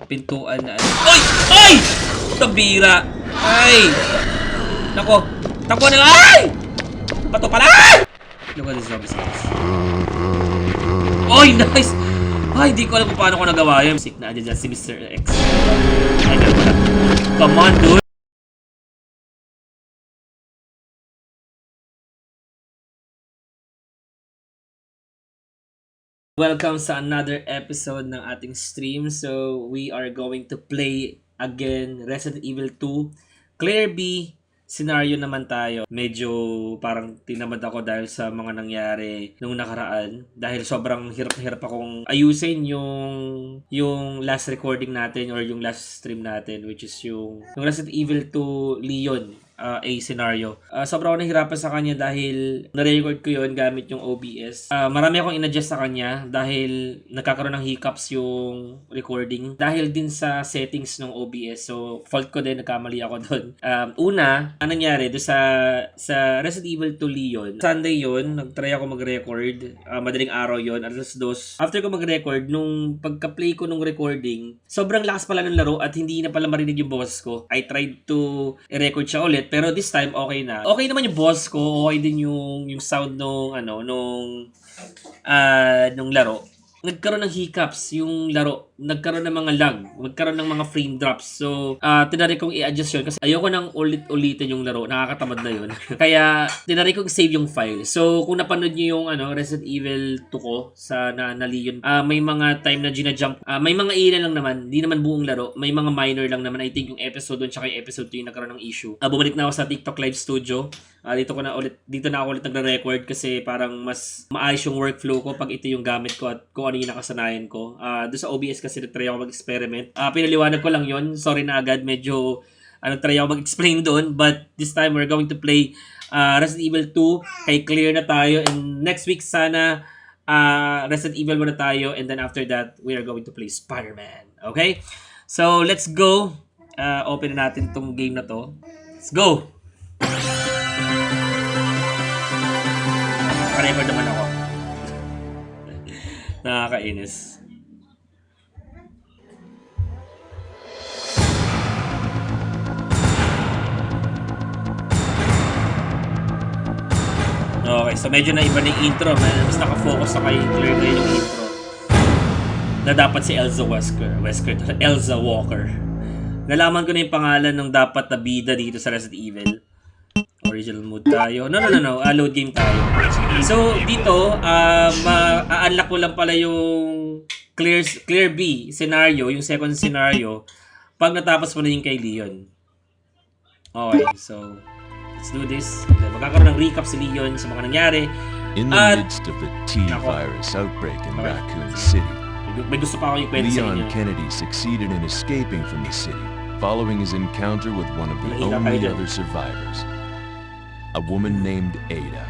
pintuan na ano. Ay! Ay! Tabira! Ay! Nako! Takbo na lang! Ay! Pato pala! Ay! Look at this zombie skills. Oy! Nice! Ay, di ko alam kung paano ko nagawa yun. Sick na dyan si Mr. X. Ay, come on, dude! Welcome sa another episode ng ating stream. So, we are going to play again Resident Evil 2. Claire B scenario naman tayo. Medyo parang tinamad ako dahil sa mga nangyari nung nakaraan. Dahil sobrang hirap na hirap akong ayusin yung last recording natin or yung last stream natin, which is yung Resident Evil 2 Leon. A scenario. Sobrang ako nahirapan sa kanya dahil na-record ko yun gamit yung OBS. Marami akong in-adjust sa kanya dahil nagkakaroon ng hiccups yung recording dahil din sa settings ng OBS. So, fault ko din, nagkamali ako doon. Una, anong nangyari doon sa Resident Evil 2 Leon? Sunday yun, nag-try ako mag-record. Madaling araw yun, alas 2. After ko mag-record, nung pagka-play ko nung recording, sobrang lakas pala ng laro at hindi na pala marinig yung boses ko. I tried to i-record siya ulit. Pero this time, okay na. Okay naman yung boss ko. Okay din yung sound nung laro. Nagkaroon ng hiccups yung laro. Nagkaroon ng mga lag. Nagkaroon ng mga frame drops. So, tinari kong i-adjust yun kasi ayoko nang ulit-ulitin yung laro. Nakakatamad na yun. Kaya, tinari kong save yung file. So, kung napanood nyo yung Resident Evil 2 ko sa Leon, may mga time na gina-jump. May mga ilan lang naman. Di naman buong laro. May mga minor lang naman. I think yung episode 1 tsaka yung episode 2 yung nagkaroon ng issue. Bumalik na ako sa TikTok Live Studio. Dito na ako ulit nagre-record kasi parang mas maayos yung workflow ko pag ito yung gamit ko at kung ano yung nakasanayan ko. Doon sa OBS kasi nag-try ako mag-experiment. Pinaliwanag ko lang yon. Sorry na agad. Medyo try ako mag-explain doon. But this time we're going to play Resident Evil 2. Kay clear na tayo. And next week sana Resident Evil 1 na tayo. And then after that, we are going to play Spider-Man. Okay? So, let's go. Open na natin tong game na to. Let's go! Naka-record naman ako. Nakakainis. Okay, so medyo naiba na yung intro. Mas nakafocus na kay Claire na yung intro. Na dapat si Elsa Walker. Nalaman ko na yung pangalan ng dapat na bida dito sa Resident Evil. Original mode tayo. No. Load game tayo. So, dito, ma-unlock ko lang pala yung Claire B scenario, yung second scenario, pag natapos mo na yung kay Leon. Okay, so, let's do this. Magkakaroon ng recap si Leon sa mga nangyari. In the midst of the T-virus outbreak in Raccoon City, may gusto pa ako yung kwento sa inyo. Leon Kennedy succeeded in escaping from the city, following his encounter with one of the only other survivors. A woman named Ada,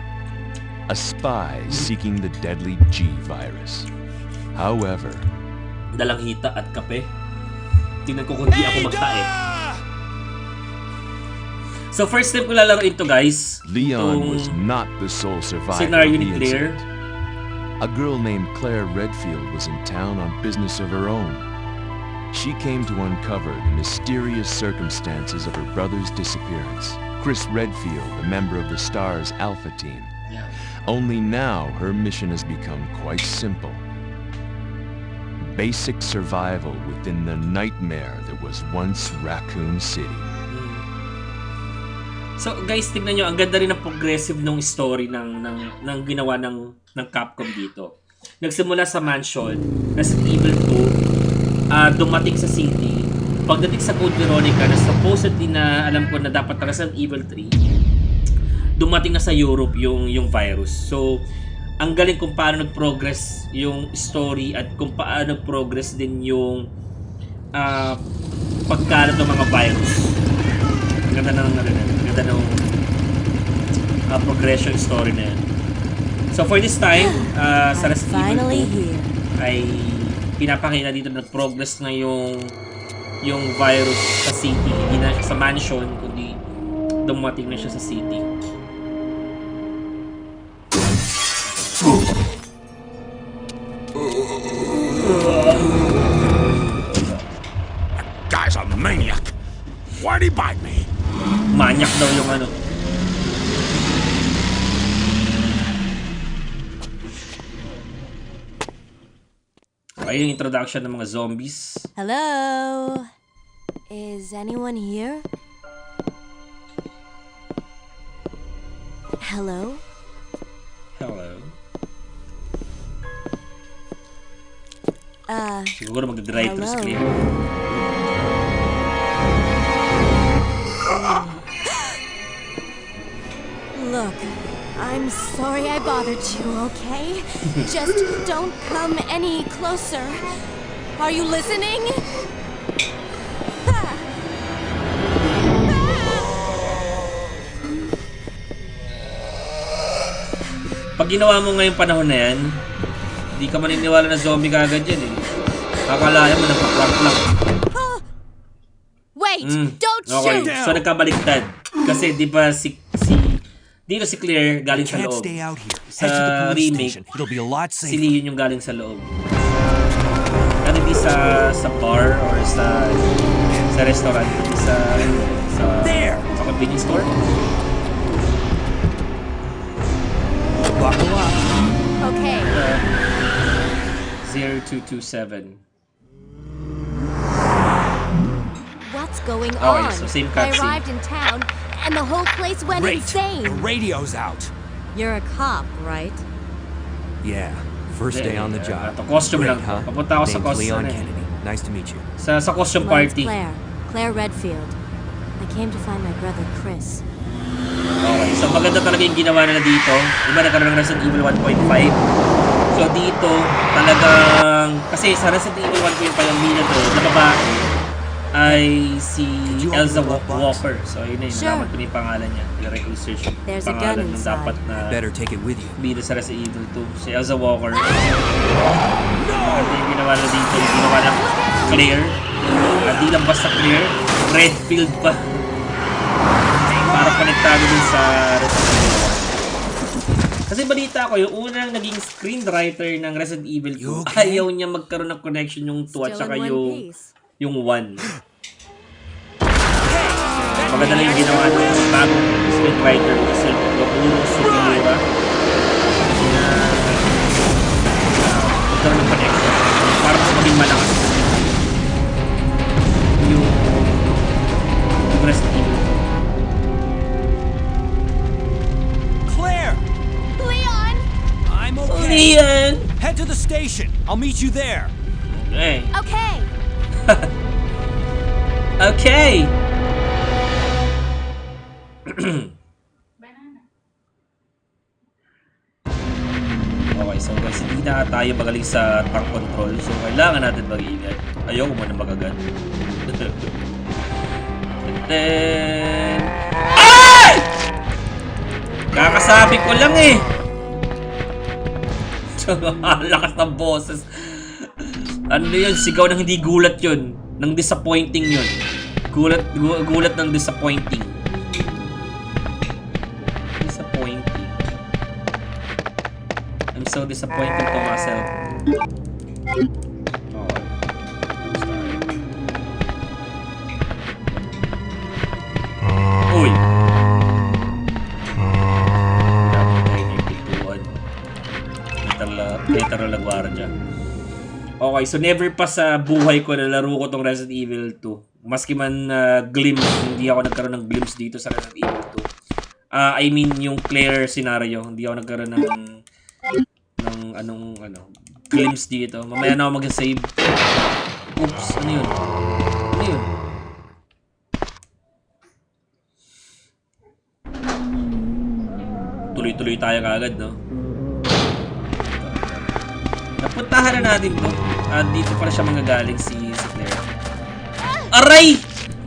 a spy seeking the deadly G virus. However, dalang hita at kape. Tingnan ko kung di ako magtae. So first step ko lalaroin to, guys. Leon was not the sole survivor scenario of ni the Claire. incident. A girl named Claire Redfield was in town on business of her own. She came to uncover the mysterious circumstances of her brother's disappearance. Chris Redfield, a member of the STARS Alpha team. Yeah. Only now her mission has become quite simple. Basic survival within the nightmare that was once Raccoon City. So guys, tingnan nyo, ang ganda rin ng progressive ng story ng ginawa ng Capcom dito. Nagsimula sa mansion, Resident Evil 2, dumating sa city. Pagdating sa Code Veronica na supposedly na alam ko na dapat na Resident Evil 3, dumating na sa Europe yung virus. So, ang galing kung paano nag-progress yung story at kung paano nag-progress din yung pagkalat ng mga virus. Ang ganda ng progression story na yan. So, for this time, sa Resident Evil 2, ay pinapakita dito na nag-progress na yung virus sa city. Hindi na siya sa mansion, kundi dumating na siya sa city. maniac. Why'd he bite me? Manyak daw yung ano. Okay, yung introduction ng mga zombies. Hello? Is anyone here? Hello? Hello. Siguro mag-drive through hello. screen. Look, I'm sorry I bothered you, okay? Just don't come any closer. Are you listening? Ah. Pag ginawa mo ngayong panahon na yan, hindi ka maniniwala na zombie kagad yan eh. Akalayan mo nagpa-prank lang. Wait, don't Okay, shoot! so nagkabaliktad. Kasi di ba dito si Claire galing sa Can't loob. stay out here. Sa Head to the police remake, station. It'll be a lot Si safer. Leon yung galing sa loob. Pero hindi sa bar or sa restaurant, hindi sa convenience store. Buckle up. Okay, 0227. what's going Okay, on? so same I cutscene. arrived in town and the whole place went Great. The insane. radio's out. You're a cop, right? Yeah. First day on the job. Costume Great, lang. huh? Papunta ako sa Name's costume. Leon Kennedy. Nice to meet you. Sa costume Mine's party. Claire Redfield. I came to find my brother Chris. Okay, so maganda talaga yung ginawa nila dito. Diba nagkaroon ng Resident Evil 1.5? So dito, talagang... Kasi sa Resident Evil 1.5 ang mina doon, na babae, ay si Elsa Walker. So yun na yun, Sure. nalaman ko na yung pangalan niya. I-research yung There's a pangalan gun ng inside. dapat na Better take it with you. bida sa Resident Evil 2. Si Elsa Walker. Maganda yung ginawa na dito. Yung ginawa ng Claire. At di lang basta Claire, Redfield pa. Para konektado din sa Resident Evil 1. Kasi balita ko, yung unang naging screenwriter ng Resident Evil 2, You okay? ayaw niya magkaroon ng connection yung 2 at Still saka in one yung piece. 1. Maganda lang yung ginawa ng bagong screenwriter kasi Nobuo Sugiura na magkaroon ng connection para mas maging malakas yung Resident Evil 2. Claire! Leon! I'm okay. Leon! Head to the station. I'll meet you there. Okay. Okay. Okay! Okay, so guys, hindi na tayo magaling sa tank control. So, kailangan natin mag-iingat. Ayoko muna mag-agad. Then... Ay! Kakasabi ko lang eh! Lakas ng boses. Ano yun? Sigaw ng hindi gulat yun. Ng disappointing yun. Gulat ng disappointing. Disappointing. I'm so disappointed to myself. Okay. Uy! Literal na gwardiya. Okay, so never pa sa buhay ko na laro ko tong Resident Evil 2. Maski man glimpse, hindi ako nagkaroon ng glimpse dito sa Resident Evil 2. I mean yung Claire scenario, hindi ako nagkaroon ng glimpse dito. Mamaya na ako mag-save. Oops, ano yun? Ano yun? Tuloy-tuloy tayo kagad, no? Napuntahan na natin to. Dito pala siya manggagaling si Claire. Aray!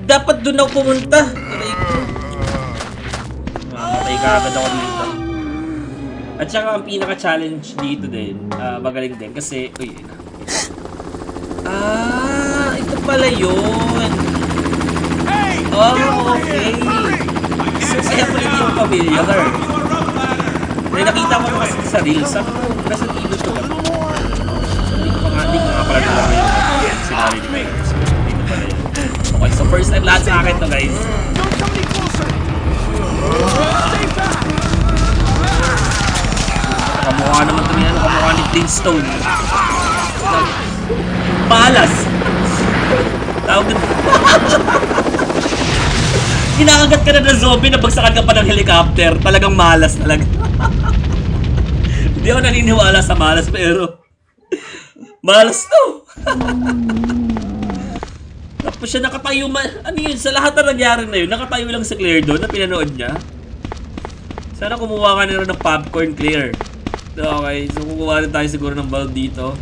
Dapat doon ako pumunta. Aray ko. Mamatay ka agad ako dito. At saka ang pinaka-challenge dito din, magaling din kasi, uy, yun na. Ito pala yun. Oh, okay. So, kaya pala hindi ako familiar. May nakita ko naman kasi sa Reels. Sabi ko, Resident Evil 2 ba? Hindi ko nga pala nalaman yung scenario ni Claire. So, dito pala yun. Okay, so First time lahat sa akin to, guys. Don't come any closer! Stay back! Kamukha naman ito niya, kamukha ni Flintstone. Malas! Tawag din. Kinakagat ka na ng zombie, nabagsakan ka pa ng helicopter. Talagang malas talaga. Hindi ako naniniwala sa malas, pero malas to. Tapos siya nakatayo, ano yun, sa lahat na nangyari na yun, nakatayo lang si Claire doon na pinanood niya. Sana kumuha ka na rin ng popcorn, Claire. Okay, so kumuha rin tayo siguro ng bulb dito.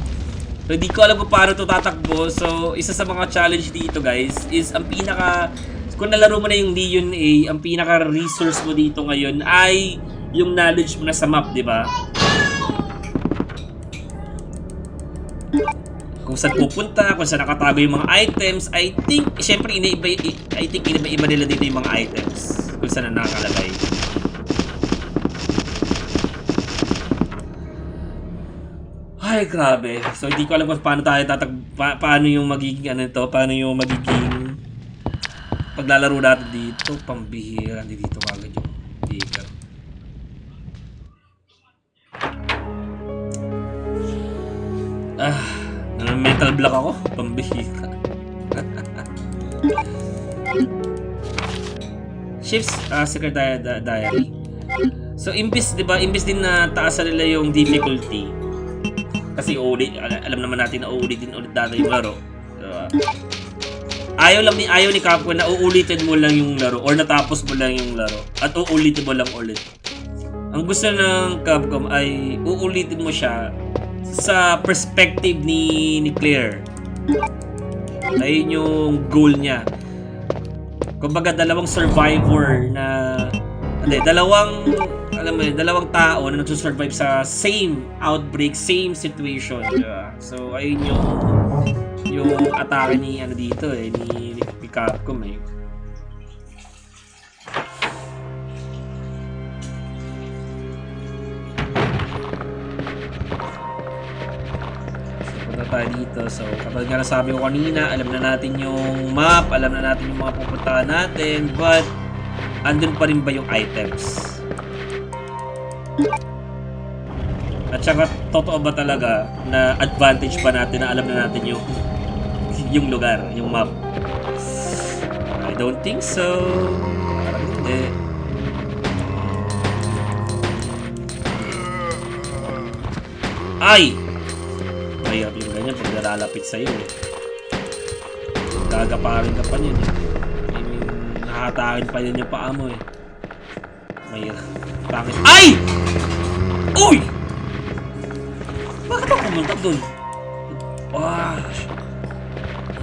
So, hindi ko alam kung paano ito tatakbo. So, isa sa mga challenge dito, guys, is ang pinaka... Kung nalaro mo na yung Leon A, ang pinaka-resource mo dito ngayon ay yung knowledge mo na sa map, di ba? Kung saan pupunta, kung saan nakatago yung mga items, I think, syempre, iniiba nila dito yung mga items. Kung saan na nakalagay. Ay, grabe. So, hindi ko alam kung paano tayo paano yung magiging ano ito, paano yung magiging paglalaro natin dito. Pambihira, hindi dito kagad yung digger. Mental block ako. Pambihira. Shifts, Secret Diary. So, imbis, di ba, imbis din na taasan nila yung difficulty. Kasi alam naman natin na uulitin ulit dati yung laro. Diba? Ayaw ni Capcom na uulitin mo lang yung laro or natapos mo lang yung laro at uulitin mo lang ulit. Ang gusto ng Capcom ay uulitin mo siya sa perspective ni Claire. Ayun yung goal niya. Kumbaga dalawang survivor na dalawang tao na nagsusurvive sa same outbreak, same situation, diba? So ayun yung atake ni dito ni Capcom eh. So, punta tayo dito. So, kapag nga nasabi ko kanina, alam na natin yung map, alam na natin yung mga pupuntahan natin, but andun pa rin ba yung items? At saka, totoo ba talaga na advantage pa natin na alam na natin yung lugar, yung map? I don't think so. Parang hindi. Ay! Mahirap yung ganyan pag nalalapit sa'yo eh. Gagaparin ka pa niyan eh. I mean, nakatakin pa yan yung paa mo eh. Mahirap. Pangit. Ay! Uy! Bakit ako pumunta dun?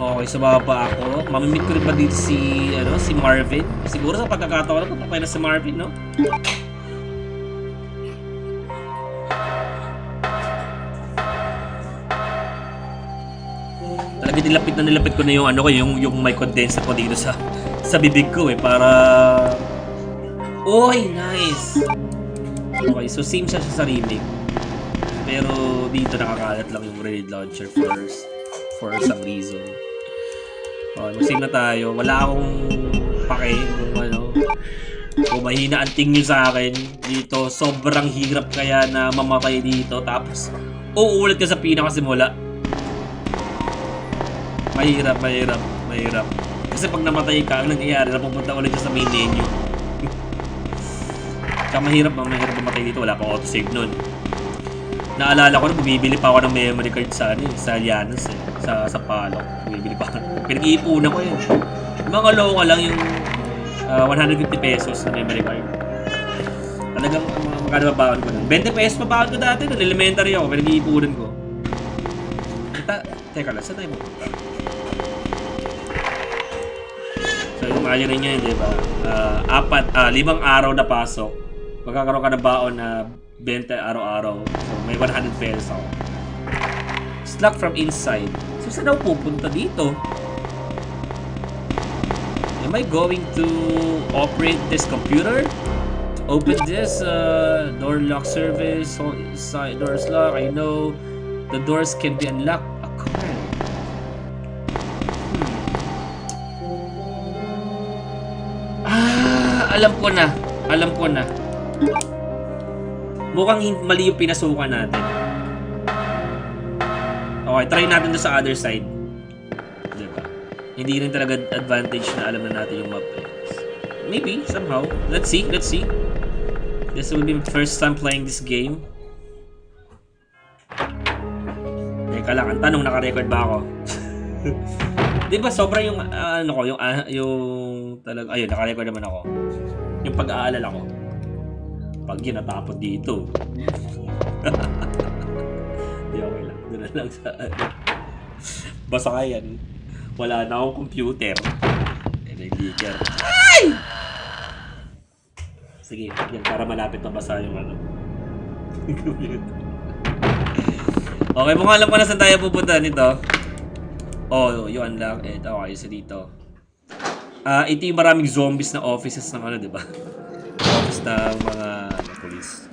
Okay, sa baba ako. Mamimit ko rin ba dito si Marvin? Siguro sa pagkakataon na papay na si Marvin, no? Talaga nilapit ko na yung mic condenser ko dito sa bibig ko eh para... Oy, nice! Okay, so same siya sa remake. Pero dito nakakalat lang yung grenade launcher for some reason. Okay, mag-save na tayo. Wala akong pake kung mahina ang tingin sa akin dito. Sobrang hirap kaya na mamatay dito. Tapos, uulit ka sa pinakasimula. Mahirap. Kasi pag namatay ka, ang nangyayari, napupunta ulit sa main menu. Kaya mahirap mamatay dito. Wala pang autosave nun. Naalala ko na bumibili pa ako ng memory card sa Alianos eh. Sa Palok. Bumibili pa ako. Pinag-iipunan ko yun. Mga local lang yung 150 pesos na memory card. Talagang magkano ba baon ko nun? 20 pesos pa baon ko dati nun. Elementary ako. Pinag-iipunan ko. Teka lang, saan tayo pupunta? So, imagine nyo yun, diba? 5 araw na pasok. Magkakaroon ka na baon na 20 araw-araw. So, may 100 pesos ako. Slug from inside. So, saan ako pupunta dito? Am I going to operate this computer? Open this door lock service. Side doors lock. I know the doors can be unlocked. A card. alam ko na. Alam ko na. Mukhang mali yung pinasukan natin. Okay, try natin to sa other side. Diba? Hindi rin talaga advantage na alam na natin yung map. Maybe, somehow. Let's see, let's see. This will be my first time playing this game. Teka lang, ang tanong, naka-record ba ako? Di ba sobra yung ano ko, yung talaga, ayun, naka-record naman ako. Yung pag-aalala ko. Pag yun natapon dito. Di okay lang. Doon na lang sa basta kaya yan. Wala na akong computer. Leaker. Ay! Sige, yan para malapit mabasa yung ano. Okay, mukha alam ko na saan tayo pupunta nito. Oh, you unlock it. Okay, so dito. Ito yung maraming zombies na offices ng ano, di ba? Office ng mga police.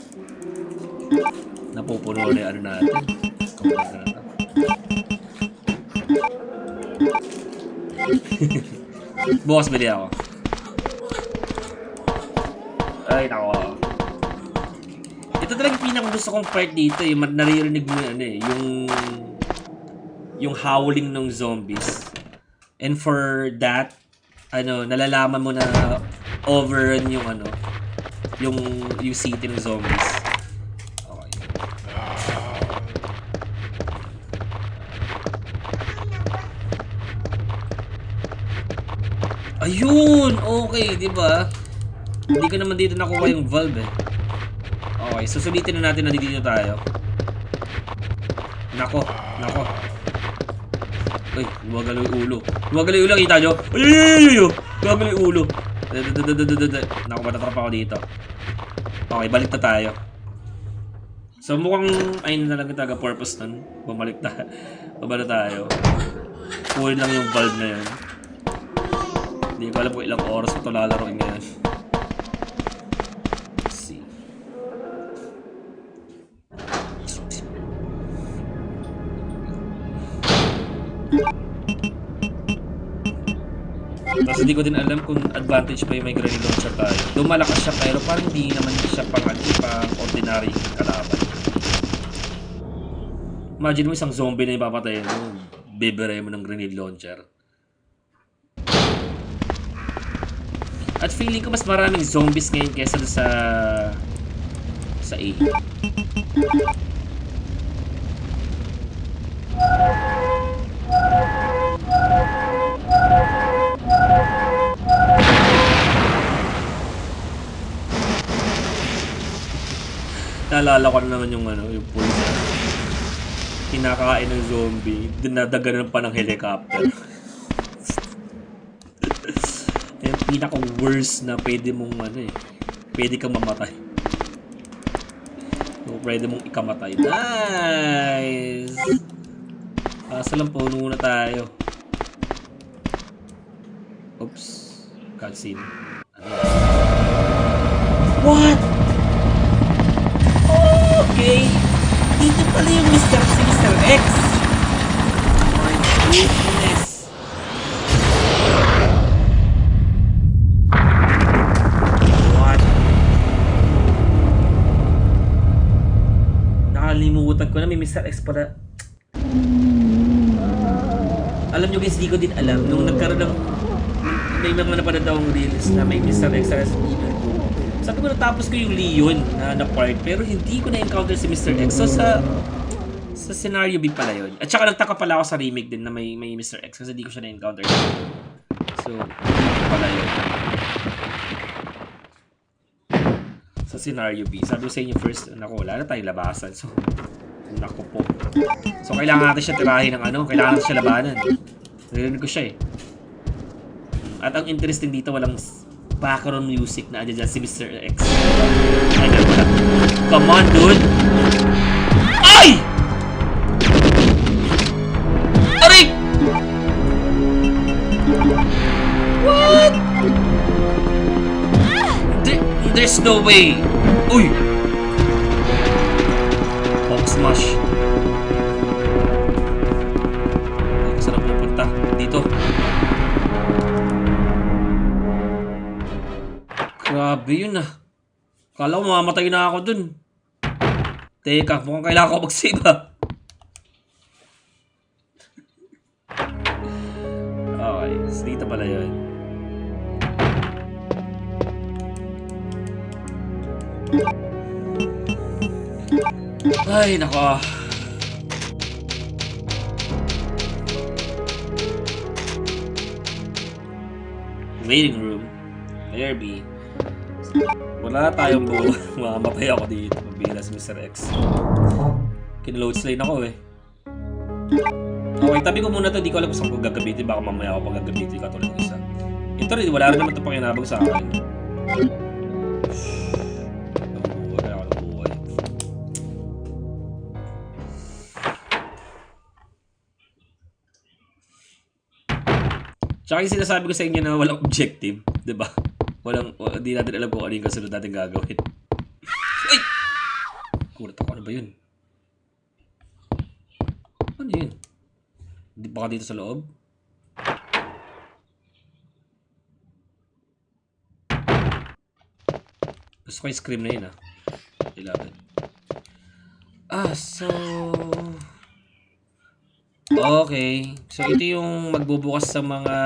Napupuno na yung ano natin. Kamulat na natin. Bukas bili ako. Ay, nako. Ito talaga yung pinakagusto kong part dito. Yung naririnig mo yan eh. Yung howling ng zombies. And for that, ano, nalalaman mo na overrun yung ano, yung city ng zombies. Okay. Ayun! Okay, di ba? Hindi ko naman dito nakuha yung valve eh. Okay, susulitin na natin na dito tayo. Nako, nako. Uy, lumagalaw yung ulo. Lumagalaw yung ulo, kita nyo? Uy! Lumagalaw yung ulo. Naku, matatrap ako dito. Okay, balik na tayo. So mukhang, ayun na lang talaga purpose nun. Bumalik tayo. Full lang yung valve na yun. Hindi ko alam kung ilang oras ito lalaroin ngayon. Let's see. Tapos hindi ko din alam kung advantage pa yung may grenade launcher tayo. Lumalakas siya pero parang hindi naman siya pang ordinary kalaban. Imagine mo isang zombie na ipapatayin mo. Bibere mo ng grenade launcher. At feeling ko mas maraming zombies ngayon kesa sa A. Naalala ko na naman yung ano, yung police. Kinakain ng zombie, dinadaganan pa ng helicopter. Yung pinaka-worst na pwede mong ano eh, pwede kang mamatay. So, pwede mong ikamatay. Nice! Kaso lang po, muna tayo. Oops. Cutscene. What? Okay. Dito pala yung Mr. X. My goodness. What? Nakalimutan ko na may Mr. X pala. Alam nyo guys, di ko din alam. Nung nagkaroon ng may mga napanood akong reels na may Mr. X sa Evil 2. Sabi ko natapos ko yung Leon na part pero hindi ko na-encounter si Mr. X. So sa scenario B pala yun. At saka nagtaka pala ako sa remake din na may Mr. X kasi hindi ko siya na-encounter. So, pala yun. Sa scenario B. Sabi ko sa inyo first, naku, wala na tayong labasan. So, naku po. So, kailangan natin siya tirahin ng ano, kailangan natin siya labanan. Narinig ko siya eh. At ang interesting dito, walang background music na andyan si Mr. X. Ay, wala. Come on, dude! Ay! Aray! What? There's no way! Uy! Hulk smash. Saan na pupunta? Dito. Grabe yun ah. Kala ko mamamatay na ako dun. Teka, mukhang kailangan ko mag-save ah. Okay, so dito pala yun. Ay, nako. Waiting room. Layer B. Wala tayong buo. Mamamatay ako dito. Mabilas Mr. X. Kinload slide ako eh. Okay, tabi ko muna to. Di ko alam kung saan ko gagamitin. Baka mamaya ako pag gagamitin katulad ng isa. Ito rin, wala rin naman ito pakinabang sa akin. Wala ako ng buhay. Tsaka yung sinasabi ko sa inyo na walang objective, diba? Di natin alam kung ano yung kasunod natin gagawin. Ay! Kulat ako, ano ba yun? Ano yun? Hindi baka dito sa loob? Gusto ko yung scream na yun ah. Kailangan. So... Okay. So, ito yung magbubukas sa mga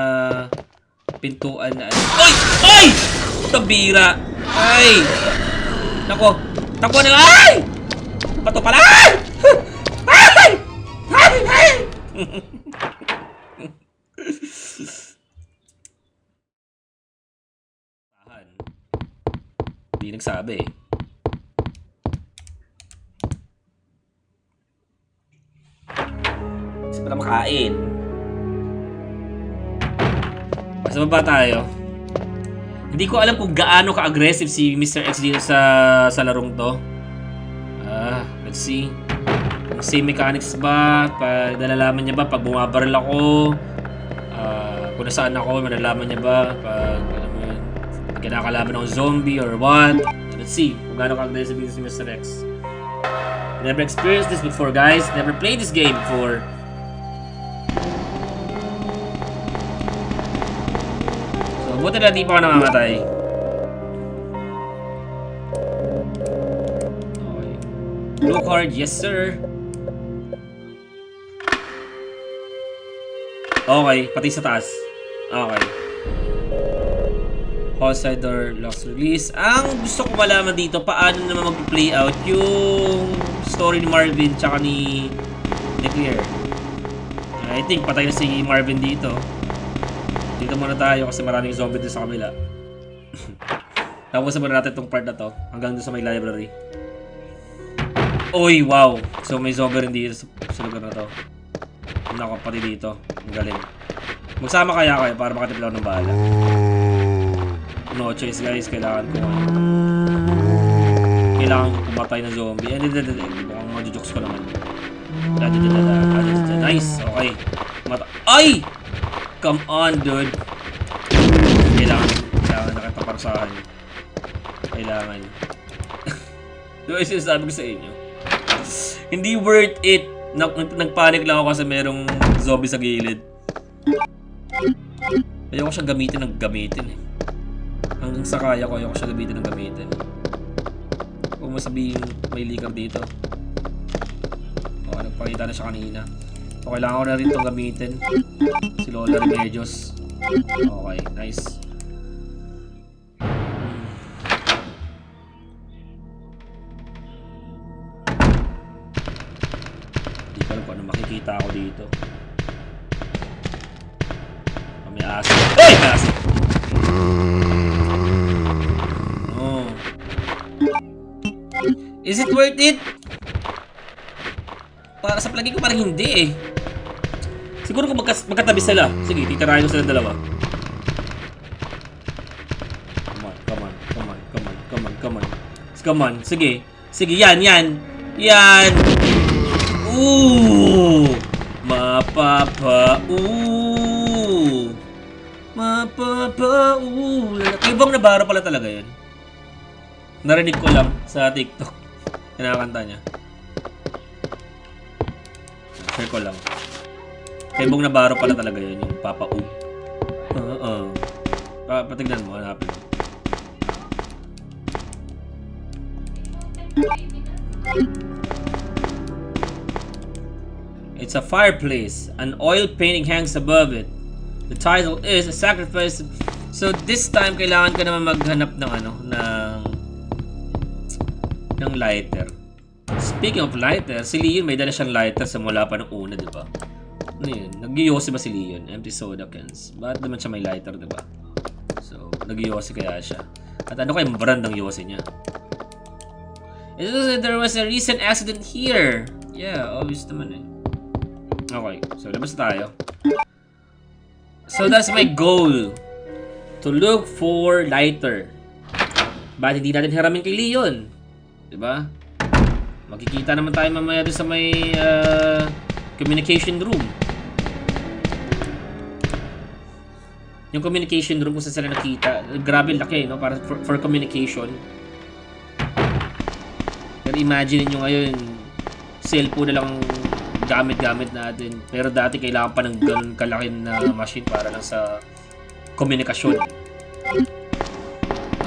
pintuan na... Ay! Ay! Tabira! Ay! Nako! Takbo na lang! Ay! Bato pala! Ay! Ay! Ay! Ay! Hindi nagsabi eh. Kasi pala makain. Basta baba tayo. Hindi ko alam kung gaano ka-aggressive si Mr. X dito sa larong to. Let's see. Kung same mechanics ba? Pag nalalaman niya ba? Pag bumabaril ako? Kung nasaan ako, malalaman niya ba? Pag kinakalaban ng zombie or what? Let's see kung gaano ka-aggressive dito si Mr. X. Never experienced this before, guys. Never played this game before. So, buti na di pa ako namamatay. Okay. Blue card, yes sir. Okay, pati sa taas. Okay. Outside door locks release. Ang gusto ko malaman dito, paano naman mag-play out yung story ni Marvin tsaka ni Claire. I think patay na si Marvin dito. Dito muna tayo kasi maraming zombie dito sa kabila. Tapos muna natin itong part na to hanggang doon sa may library. Oy, wow! So may zombie rin dito sa lugar na to. Nako, pati dito. Ang galing. Magsama kaya kayo para makatipid ako ng bahala. No choice guys, kailangan ko pumatay ng zombie. Mukhang majujoks ko naman. Nice, okay. Ay! Come on, dude. Kailangan nakitaparsahan. Kailangan. Diba yung sinasabi ko sa inyo? Hindi worth it. Nagpanic lang ako kasi merong zombie sa gilid. Ayoko siya gamitin eh. Hanggang sa kaya ko, ayoko siya gamitin. Kung masabihin may liquor dito. O, nagpakita na siya kanina. So, kailangan ko na rin itong gamitin. Si Lola Remedios. Okay, nice. Hindi ko alam kung ano makikita ako dito. May aso. Ay! May aso! Oh. Is it worth it? Para sa palagi ko parang hindi eh. Siguro kung magkatabi sila. Sige, titirahin ko sila dalawa. Come on. Sige. Yan. Ooh! Ibang nabaro pala talaga yun. Narinig ko lang sa TikTok. Kinakanta niya. Share ko lang. Ibang nabaro pala talaga yun. Yung Papa U. Patignan mo. Hanapin mo. It's a fireplace. An oil painting hangs above it. The title is A Sacrifice. So this time kailangan ka naman maghanap ng ng lighter. Speaking of lighter, si Leon may dala siyang lighter sa mula pa ng una, di ba? Ano yun? Nag-yose ba si Leon? Empty soda cans. Bakit naman siya may lighter, di ba? So, nag-yose kaya siya. At ano kayong brand ng yose niya? It looks like there was a recent accident here. Yeah, obvious naman eh. Okay, so labas tayo. So that's my goal. To look for lighter. Bakit hindi natin hiramin kay Leon? Diba? Makikita naman tayo mamaya doon sa may communication room. Yung communication room kung saan sila nakita. Grabe laki, no? Para for communication. Pero imagine nyo ngayon, cellphone na lang gamit-gamit natin. Pero dati kailangan pa ng ganun kalaki na machine para lang sa komunikasyon.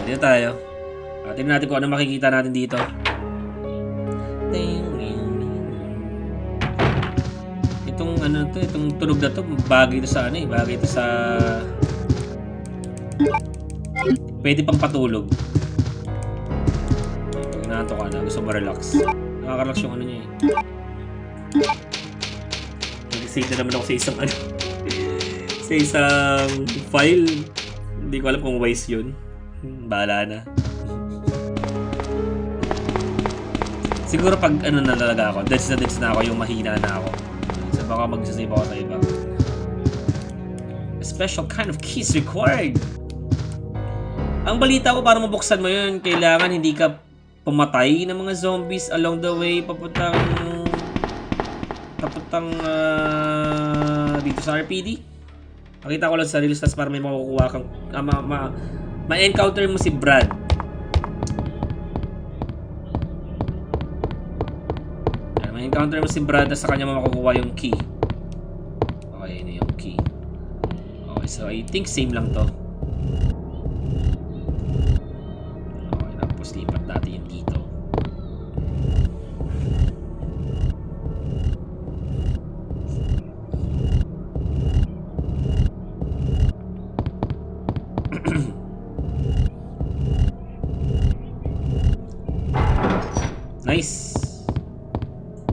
Dito tayo. Tingnan natin kung ano makikita natin dito. Itong ano to, itong tunog na to, bagay ito sa ano eh, bagay ito sa pwede pang patulog. Pag naanto ka na, gusto mo relax. Nakaka-relax yung ano niya eh. Nag-save na naman ako sa isang ano sa isang file. Hindi ko alam kung wise yun. Bahala na. Siguro pag ano na talaga ako, deads na ako, yung mahina na ako. So baka magsasave ako sa iba. A special kind of keys required. Ang balita ko para mabuksan mo yun, kailangan hindi ka pumatay ng mga zombies along the way papuntang dito sa RPD. Nakita ko lang sa reels para may makukuha kang ma-encounter mo si Brad. Ma-encounter mo si Brad at sa kanya makukuha yung key. Okay, yun yung key. Okay, so I think same lang to. Okay, tapos lipat natin yung dito. Nice.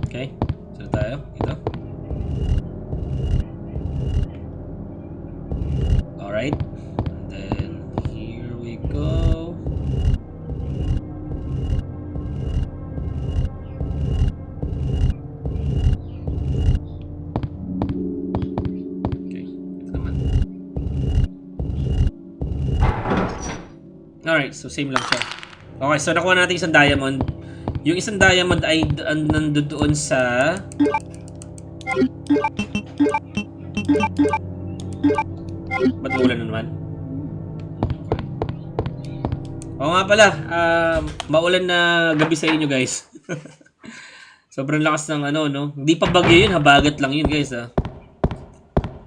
Okay, so tayo ito. Alright, and then here we go. Okay, ito naman. Alright, so same lang siya. Okay, so nakuha natin isang diamond. Yung isang diamond ay nandoon sa ba't maulan na naman? Oo nga pala, maulan na gabi sa inyo guys. Sobrang lakas ng ano, no? Hindi pa bagyo yun, habagat lang yun guys ha.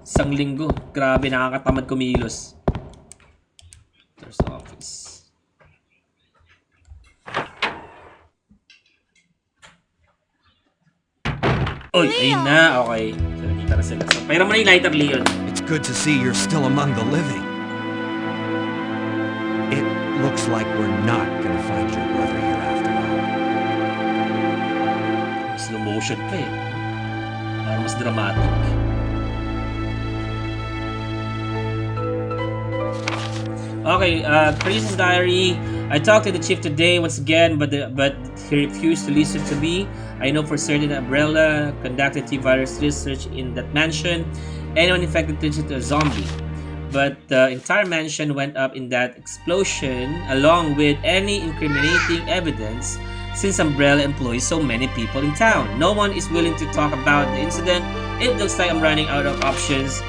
Isang linggo, grabe nakakatamad kumilos. There's the office. Oy, ayun na, okay. So, nakita na sila. So, pairam mo na yung lighter, Leon. It's good to see you're still among the living. It looks like we're not gonna find your brother here after all. Slow motion pa eh. Parang mas dramatic. Okay, Chris's diary. I talked to the chief today once again, but he refused to listen to me. I know for certain Umbrella conducted T-virus research in that mansion. Anyone infected turns into a zombie. But the entire mansion went up in that explosion, along with any incriminating evidence, since Umbrella employs so many people in town. No one is willing to talk about the incident. It looks like I'm running out of options.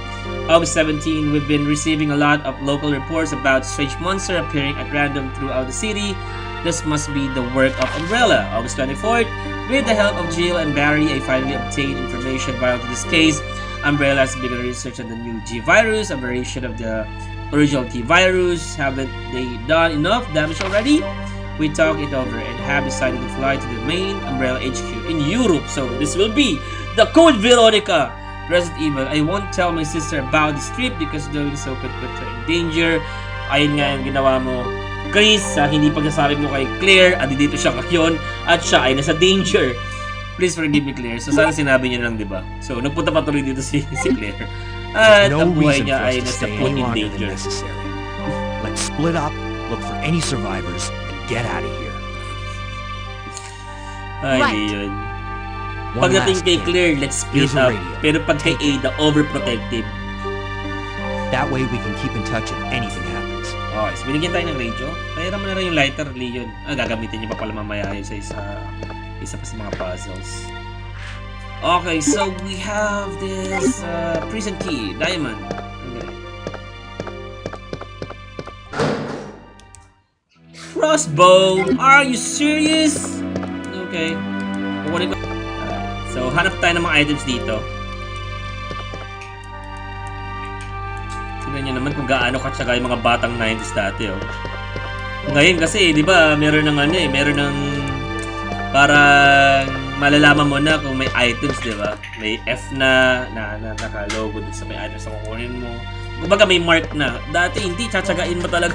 August 17, we've been receiving a lot of local reports about strange monster appearing at random throughout the city. This must be the work of Umbrella. August 24th, with the help of Jill and Barry, I finally obtained information vital to this case. Umbrella has begun research on the new G-Virus, a variation of the original T-Virus. Haven't they done enough damage already? we talked it over and have decided to fly to the main Umbrella HQ in Europe. So this will be the Code Veronica Resident Evil. I won't tell my sister about this trip because doing so could put her in danger. Ayun nga yung ginawa mo, Chris, sa hindi pagsasabi mo kay Claire, dito siya ngayon at siya ay nasa danger. Please forgive me, Claire. So sana sinabi niya lang, di ba? So nagpunta pa tuloy dito si Claire. At ang buhay niya ay nasa put in danger. Let's split up, look for any survivors, and get out of here. Ay, yun. Pagdating kay Claire, let's split up. Pero pag kay Ada, overprotective. That way we can keep in touch if anything happens. Okay, so binigyan tayo ng radio. Kaya naman na rin yung lighter, Leon. Gagamitin niyo pa pala mamaya yun sa isa pa sa mga puzzles. Okay, so we have this prison key, diamond. Okay. Crossbow! Are you serious? Okay. Kukunin ko. So, hanap tayo ng mga items dito. Tignan nyo naman kung gaano katsaga yung mga batang 90s dati, oh. Ngayon kasi, di ba, meron ng meron ng parang malalaman mo na kung may items, di ba? May F na naka-logo dun sa may items na kukunin mo. Kumbaga may mark na. Dati hindi, tsatsagain mo talaga.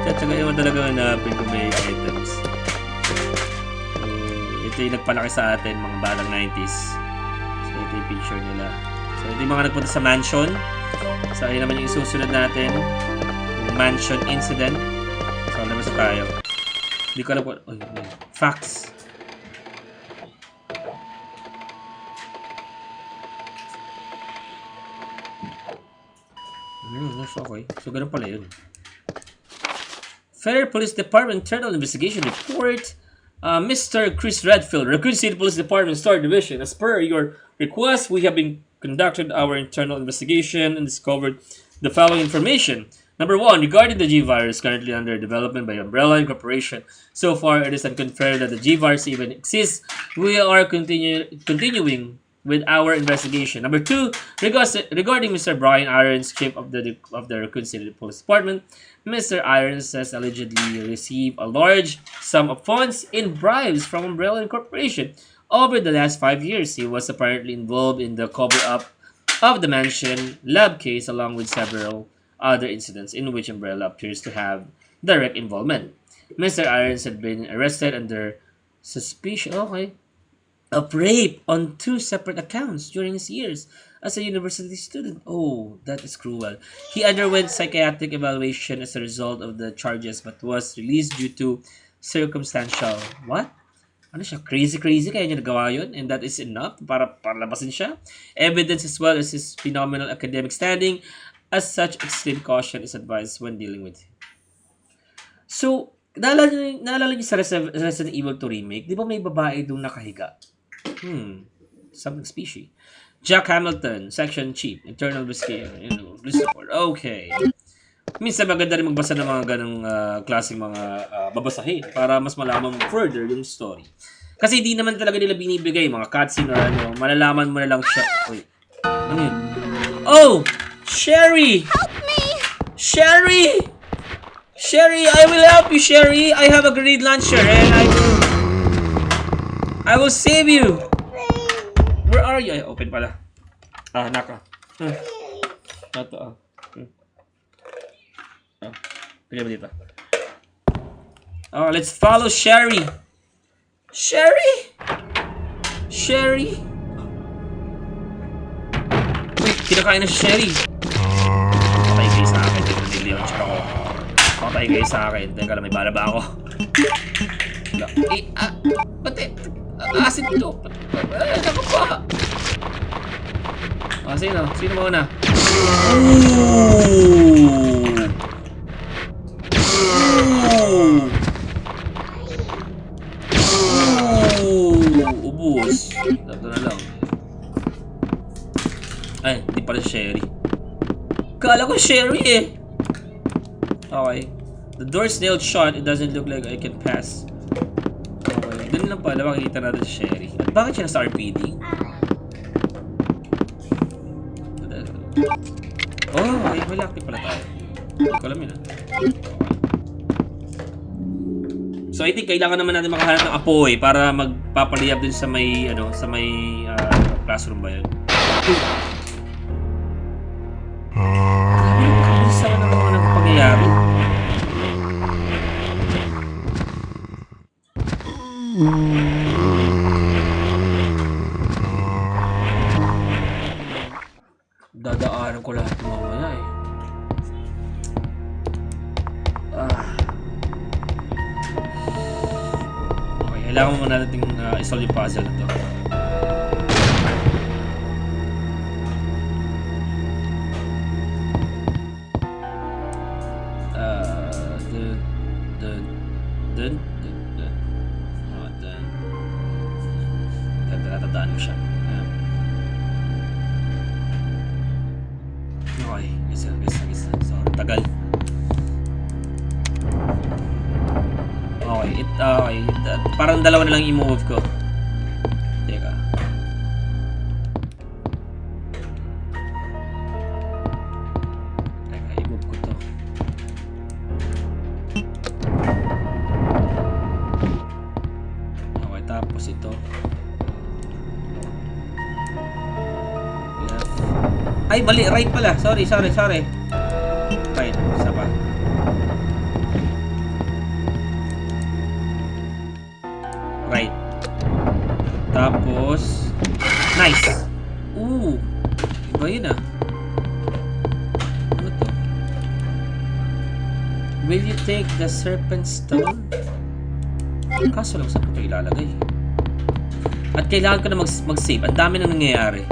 Tsatsagain mo talaga hanapin kung may items. Ito yung nagpalaki sa atin, mga batang 90s. So, ito yung picture nila. So, ito yung mga nagpunta sa mansion. So, yun naman yung isusunod natin. Yung mansion incident. So, labas na tayo. Hindi ko alam po. Facts. That's okay. So, ganun pala yun. Federal Police Department Internal Investigation Report. Mr. Chris Redfield, Raccoon City Police Department Star Division. As per your request, we have been conducted our internal investigation and discovered the following information. Number 1, regarding the G-Virus currently under development by Umbrella Incorporation. So far, it is unconfirmed that the G-Virus even exists. We are continuing with our investigation. Number 2, regarding Mr. Brian Irons, chief of the Raccoon City Police Department. Mr. Irons has allegedly received a large sum of funds in bribes from Umbrella Incorporation. Over the last 5 years, he was apparently involved in the cover-up of the mansion lab case along with several other incidents in which Umbrella appears to have direct involvement. Mr. Irons had been arrested under suspicion of rape on 2 separate accounts during his years as a university student. Oh, that is cruel. He underwent psychiatric evaluation as a result of the charges but was released due to circumstantial... What? Ano siya? Crazy kaya niya nagawa yun? And that is enough para labasin siya? Evidence as well as his phenomenal academic standing. As such, extreme caution is advised when dealing with him. So, naalala niyo sa Resident Evil 2 Remake, di ba may babae doon nakahiga? Something species. Jack Hamilton, Section Chief, Internal Investigation, Police Report. Okay. Minsan maganda rin magbasa ng mga ganong klaseng mga babasahin para mas malaman mo further yung story. Kasi di naman talaga nila binibigay mga cutscene or ano, malalaman mo na lang siya. Wait, ano yun? Oh! Sherry! Help me! Sherry! Sherry, I will help you, Sherry! I have a grenade launcher and I will save you! Where are you? Ay, open pala. Naka. Ito, Pagyan mo dito. Oh, let's follow Sherry. Sherry? Sherry? Wait, kinakain na si Sherry. Patay kayo sa akin. Nag-launch ako. Patay kayo sa akin. Teka lang, may bala ba ako? Pati. Asin ito. Ako pa. Sino? Sino mauna? Ubus. Ito na lang. Ay, hindi pala Sherry. Kala ko Sherry eh. Okay. The door's nailed shut. It doesn't look like I can pass. Okay. Doon lang pala makikita natin si Sherry. At bakit siya nasa RPD? Oh, may lockpick pala tayo. Hindi ko alam yun ah. So I think kailangan naman natin makahanap ng apoy para magpapaliyab din sa may classroom ba 'yun? Isa na naman ang pangyayari. Dadaanan ko lahat mamaya eh. Okay, kailangan mo natin isolve yung puzzle na to. Tatandaan mo siya. Okay, isa. Sorry, tagal. Okay, parang dalawa na lang i-move ko. Teka. I-move ko to. Okay, tapos ito. Ay, mali. Right pala. Sorry. Right. Isa pa. Right. Tapos nice. Iba yun ah. Ano to? Will you take the serpent stone? Kaso lang saan ko ito ilalagay? At kailangan ko na mag-save. Ang dami nang nangyayari.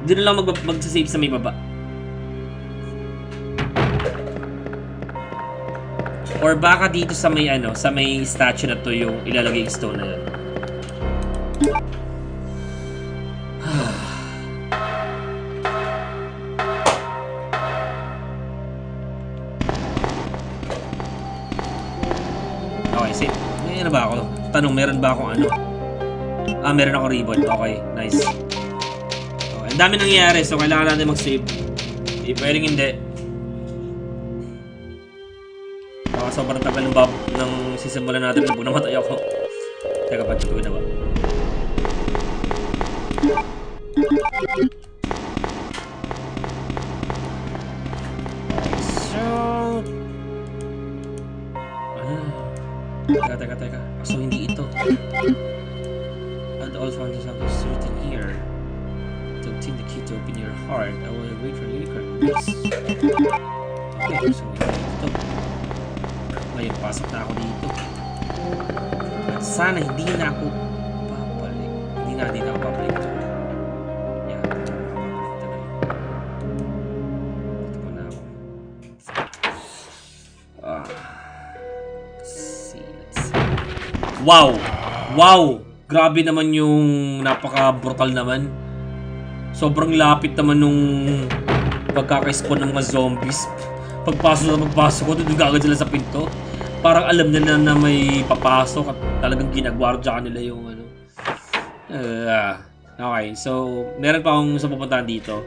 Doon lang mag-save sa may baba. Or baka dito sa may sa may statue na to yung ilalagay yung stone na yun. Okay, save. May ba ako? Tanong, meron ba akong meron ako ribbon. Okay, nice. Ang dami nangyayari, so kailangan natin mag-save. Hindi pwedeng hindi. Baka sobrang tagal ng sisimulan natin pag namatay ako. Teka, pagtutuloy na ba? So... Teka. So, hindi ito. And all found something certain here. To obtain the key to open your heart, I will wait for you to release. Okay, so ito. Ngayon, pasok na ako dito. At sana hindi na ako papalik. Hindi na ako papalik ito. Yeah, dito na ako. Let's see. Wow! Grabe naman yung napaka-brutal naman. Sobrang lapit naman nung pagkaka-spawn ng mga zombies. Pagpasok ko, doon agad sila sa pinto. Parang alam nila na may papasok at talagang ginagwardya nila yung Okay, so meron pa akong sa pupuntahan dito.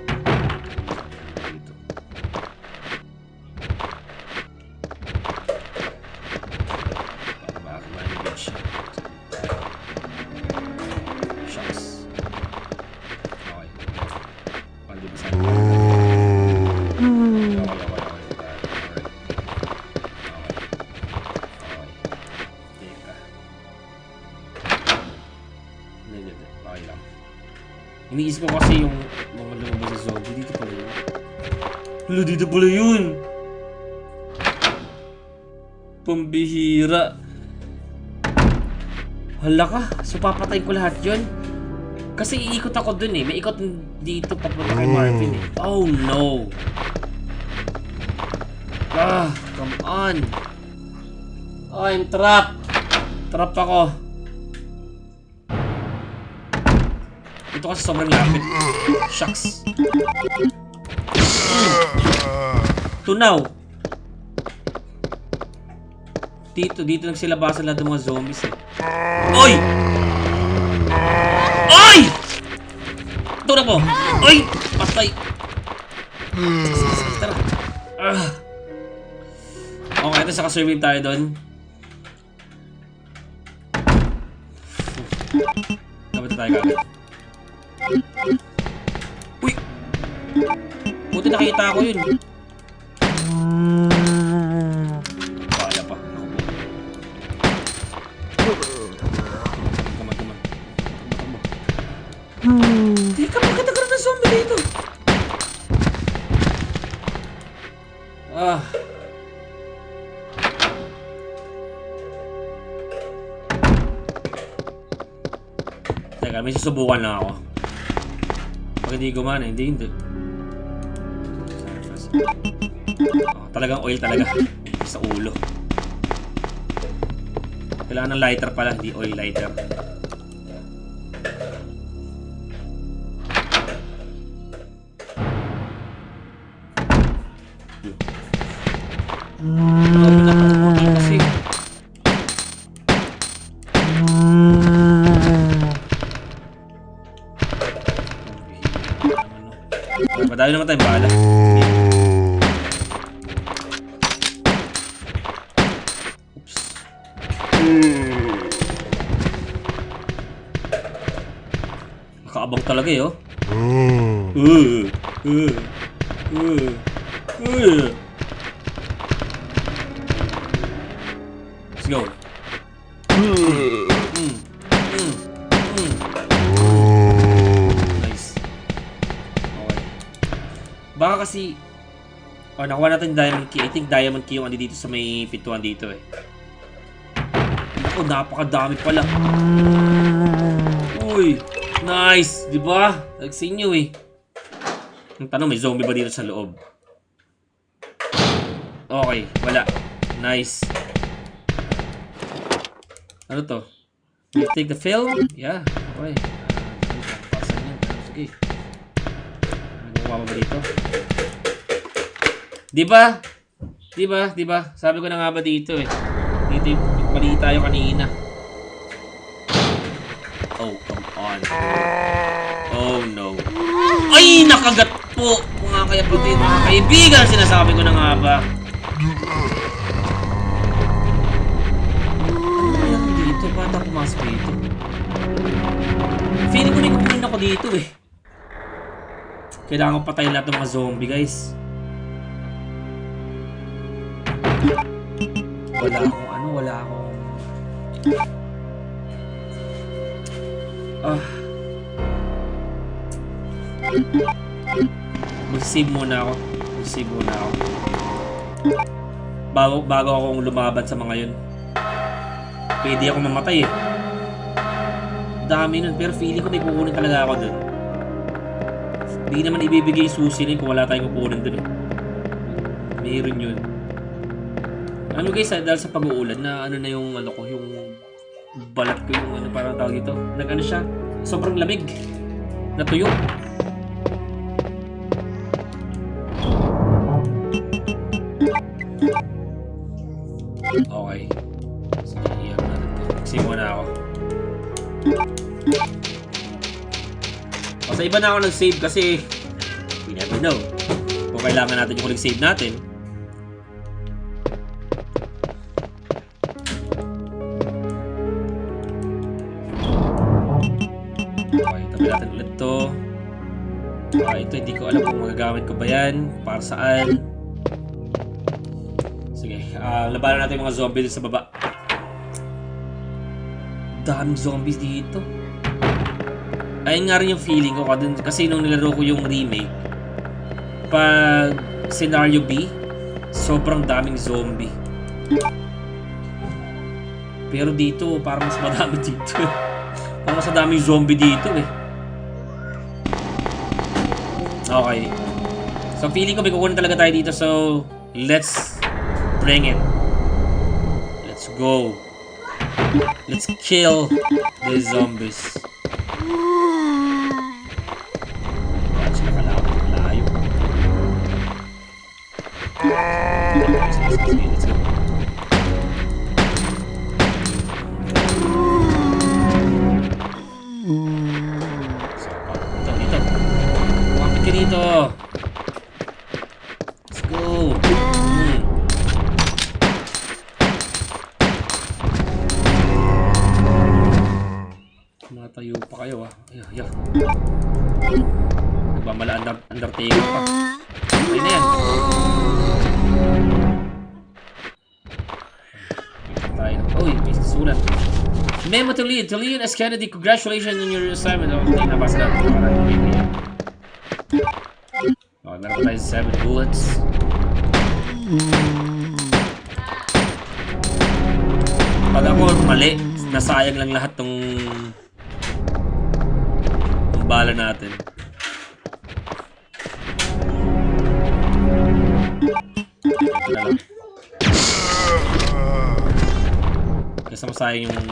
Iniisip ko kasi yung mga lumabas sa zombie. Dito pala yun. Dito pala yun! Pambihira. Hala ka. So papatayin ko lahat yun. Kasi iikot ako dun eh. May ikot dito papunta kay Marvin eh. Oh no! Come on! I'm trapped! Trap ako. Ito kasi sobrang lapit. Shucks. Tunaw. Dito nagsilabasan lahat ng mga zombies eh. Oy! Oy! Tuna po! Oy! Patay! Tara. natin sa survive tayo doon. Dapat tayo kagad. Uy! Buti nakita ko yun. Kaya pa. Come on. Teka, bakit nagkaroon ng zombie dito? Teka, may susubukan lang ako. Pag hindi gumana, hindi. Talagang oil talaga. Sa ulo. Kailangan ng lighter pala, hindi oil lighter. Kasi madami naman tayong bala. Oops. Nakaabang talaga eh, oh. Let's go. Nice. Okay. Baka kasi nakuha natin diamond key. I think diamond key yung ano dito sa may pintuan dito eh. Napakadami pala. Uy, nice, di ba? Nagsinyo eh. Ang tanong, may zombie ba dito sa loob? Okay, wala. Nice. Ano to? You take the film? Yeah, okay. Pasan yan. Sige. Ano ba dito? Diba? Sabi ko na nga ba dito eh. Dito yung mali tayo kanina. Oh, come on. Oh no. Ay, nakagat po! Mga kaibigan, sinasabi ko na nga ba. Bata pumasok dito. Feeling ko na kukunin ako dito eh. Kailangan patayin lahat ng mga zombie, guys. Wala akong mag-save muna ako. Bago akong lumaban sa mga yun. Pwede ako mamatay eh. Dami nun, pero feeling ko may kukunin talaga ako dun. Hindi naman ibibigay susi rin kung wala tayong kukunin dun eh. Mayroon yun. Ano guys, dahil sa pag-uulan na ano na yung ano ko, yung balat ko, yung ano parang tawag ito. Nag-ano siya, sobrang lamig. Natuyo. Okay. Save mo na ako. O sa iba na ako nag-save kasi we never know kung kailangan natin yung save natin. Okay, tabi natin ulit to. Ito hindi ko alam kung magagamit ko ba yan, para saan. Sige, labanan natin yung mga zombie sa baba. Daming zombies dito. Ayun nga rin yung feeling ko kasi nung nilaro ko yung remake, pag scenario B, sobrang daming zombie. Pero dito, parang mas madami dito. Parang mas daming zombie dito eh. Okay. So feeling ko may kukunin talaga tayo dito, so let's bring it. Let's go. Let's kill these zombies. Watch na malayo. Let's go. So, dito. Wakit ka dito. Let's go. dalawa. Ayun. Nagmamala Undertaker pa. Ay na yan. Uy, may sulat. Memo to Leon. To Leon S. Kennedy, congratulations on your assignment. Okay, nabasa natin. Okay, meron tayo 7 bullets. Pag ako mali, nasayang lang lahat tong bala natin. Ito na lang. Kaysa masayang yung...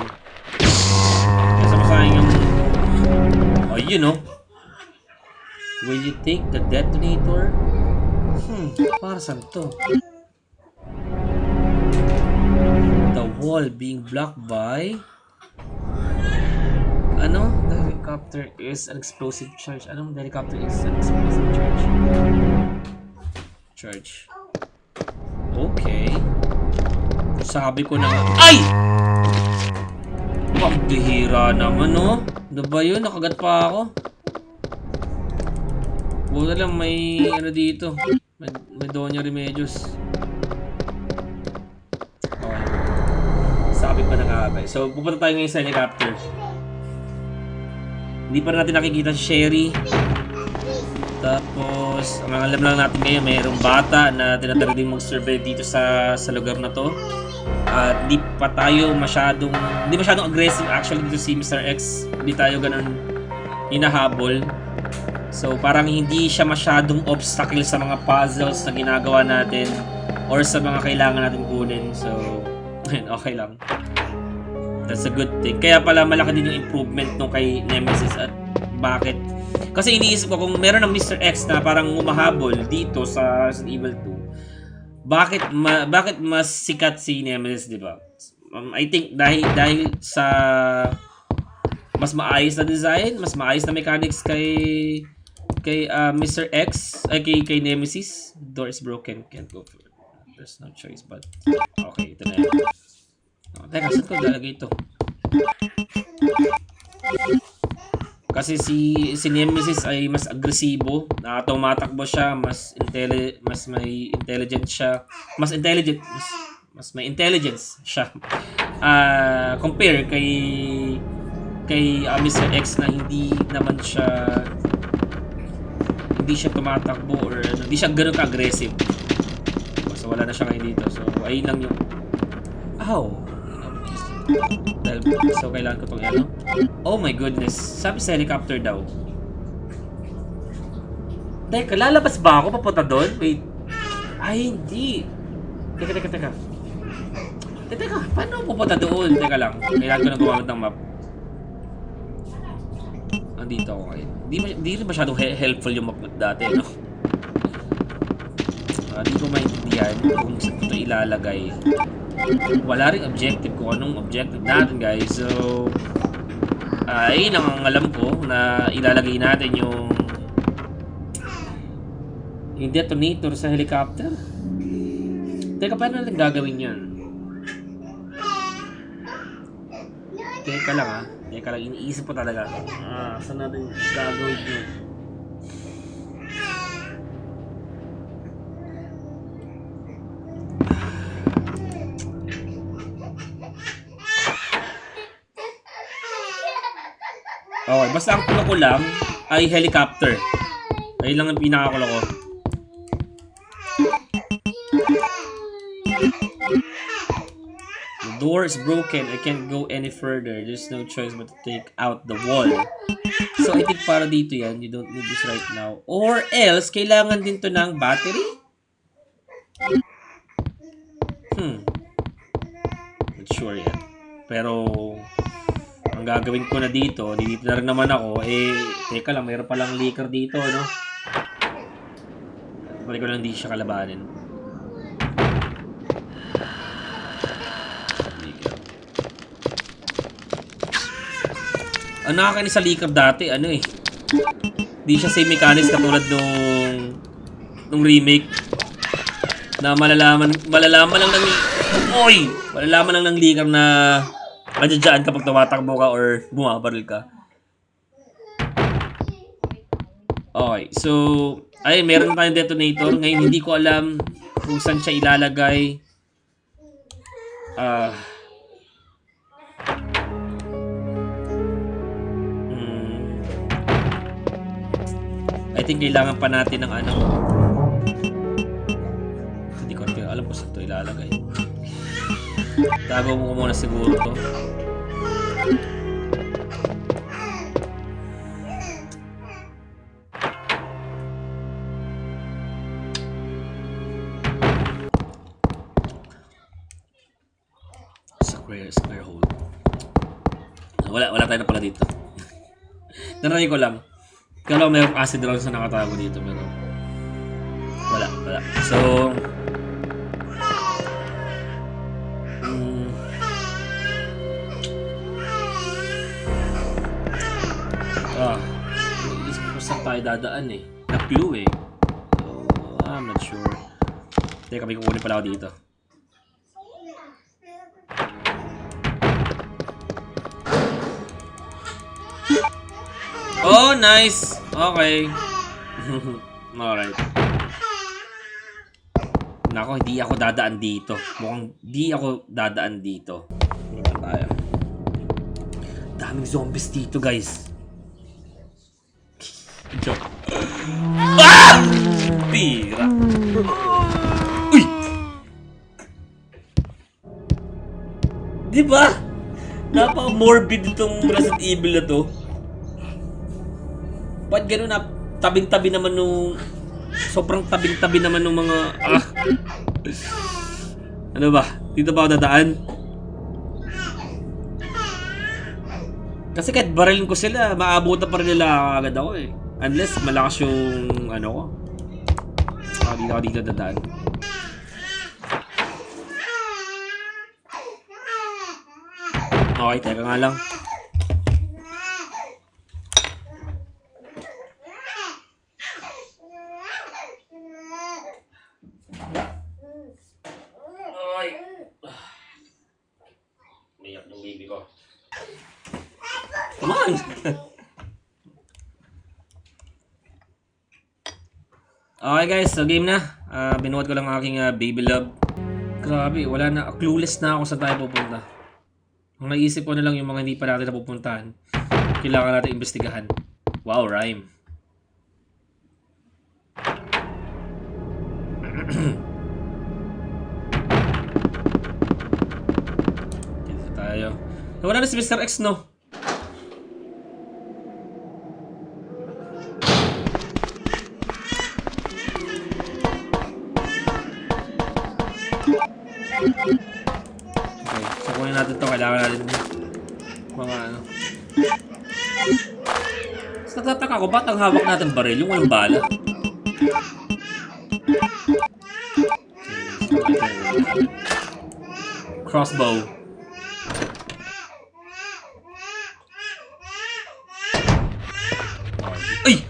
Oh, you know. Will you take the detonator? Para saan to? The wall being blocked by... Ano? The helicopter is an explosive charge. Anong the helicopter is an explosive charge? Charge. Okay. Sabi ko na nga. Ay! Pambihira naman, no? Ano ba yun? Nakagat pa ako. Buta lang may ano dito. May Doña Remedios. Okay. Sabi pa na nga ba. So, pupunta tayo ngayon sa helicopter. Hindi pa natin nakikita si Sherry. Tapos, ang alam lang natin ngayon, mayroong bata na tinatawag din mag-survey dito sa lugar na to. At hindi masyadong aggressive actually dito si Mr. X. Hindi tayo ganun hinahabol. So, parang hindi siya masyadong obstacle sa mga puzzles na ginagawa natin or sa mga kailangan natin kunin. So, okay lang. That's a good thing. Kaya pala malaki din yung improvement nung kay Nemesis. At bakit? Kasi iniisip ko kung meron ng Mr. X na parang umahabol dito sa Resident Evil 2, bakit mas sikat si Nemesis, di ba? I think dahil sa mas maayos na design, mas maayos na mechanics kay Mr. X, ay kay Nemesis. Door is broken, can't go for it. There's no choice but okay, ito na yan. Teka, saan ko lalagay ito? Kasi si Nemesis ay mas agresibo, tumatakbo siya, mas may intelligence siya, mas may intelligence siya. Compare kay Mr. X na hindi siya tumatakbo or hindi siya ganoon ka-aggressive. So wala na siya ngayon dito. So ayun lang yung so kailangan ko tong ano. Oh my goodness. Sabi sa helicopter daw. Teka, lalabas ba ako papunta doon? Wait. Ay, hindi. Teka. Paano ako pupunta doon? Teka lang. Kailangan ko na gumamit ng map. Andito ako ngayon. Hindi rin masyadong helpful yung map dati, no? Hindi ko maintindihan kung saan ko ito ilalagay. Wala rin objective kung anong objective natin, guys. So, ayun ang alam ko na ilalagay natin yung detonator sa helicopter. Teka, paano natin gagawin yan? Teka lang, iniisip ko talaga. Saan natin gagawin yun? Okay, basta ang kulo ko lang ay helicopter. Ayun lang ang pinakakulo ko. The door is broken. I can't go any further. There's no choice but to take out the wall. So, I think para dito yan. You don't need this right now. Or else, kailangan din to ng battery? Not sure yan. Pero ang gagawin ko na dito na rin naman ako, teka lang, mayroon palang leaker dito, no? Balik ko lang hindi siya kalabanin. Ang nakakainis sa leaker dati, di siya same mechanics katulad nung remake. Na malalaman lang ng leaker na madyadyaan kapag tumatakbo ka or bumabaril ka. Okay, so, ay, meron tayong detonator. Ngayon, hindi ko alam kung saan siya ilalagay. I think kailangan pa natin ng ano. Hindi ko alam kung saan ito ilalagay. Tago mo muna siguro to. Square hole. Wala tayo na pala dito. Naray ko lang. Kala ko mayroong acid rounds na nakatago dito, pero wala. So, isip ko saan tayo dadaan eh. Na-clue eh. So, I'm not sure. Teka, may kukunin pala ako dito. Oh, nice! Okay. Alright. Nako, hindi ako dadaan dito. Mukhang di ako dadaan dito. Punta tayo. Daming zombies dito, guys. Joke. Ah! Tira. Uy! Diba? Napaka-morbid itong Resident Evil na to. Ba't gano'n na tabing-tabi naman nung... Sobrang tabing-tabi naman nung mga... Ano ba? Dito ba ako dadaan? Kasi kahit barilin ko sila, maabutan pa rin nila agad ako eh. Unless malakas yung... Ano ko. Dito ako dadaan. Okay, teka nga lang. Umiyak ng baby ko. Come on! Okay guys, so game na. Binuhat ko lang aking baby love. Grabe, wala na. Clueless na ako saan tayo pupunta. Ang naisip ko na lang yung mga hindi pa natin napupuntahan. Kailangan natin imbestigahan. Wow, rhyme. Dito tayo. Wala na si Mr. X, no? Okay, so kunin natin to. Kailangan natin mga ano. Mas nagtataka ko, ba't ang hawak natin baril? Yung walang bala. Crossbow. Ay!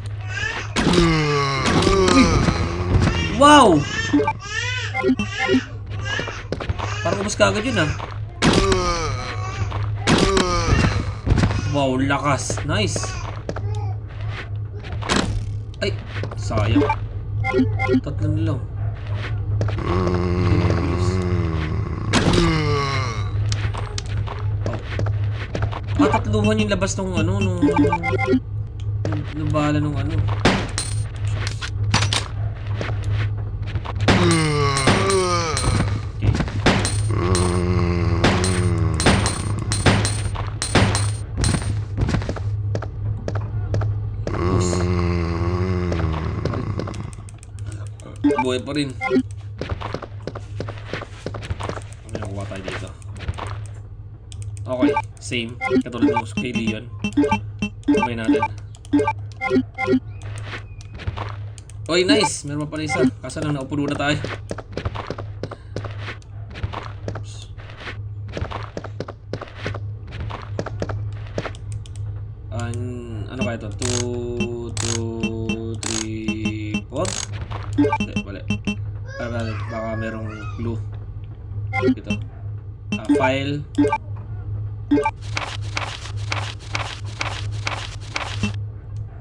Wow! Parang ubos ka agad yun ah. Wow, lakas. Nice. Ay, sayang. Tatlo na lang. Tatluhan yung labas nung ano, nung bala nung ano. Buhay pa rin. May nakuha tayo dito. Okay, same. Katulad ng kay Leon. Okay natin. Oy, nice! Meron pa pala isa. Kaso lang naupuno na tayo. Oops. Ano kaya ito? 2, 2, 3, 4? Hindi, wala. Baka merong clue. Ito. File.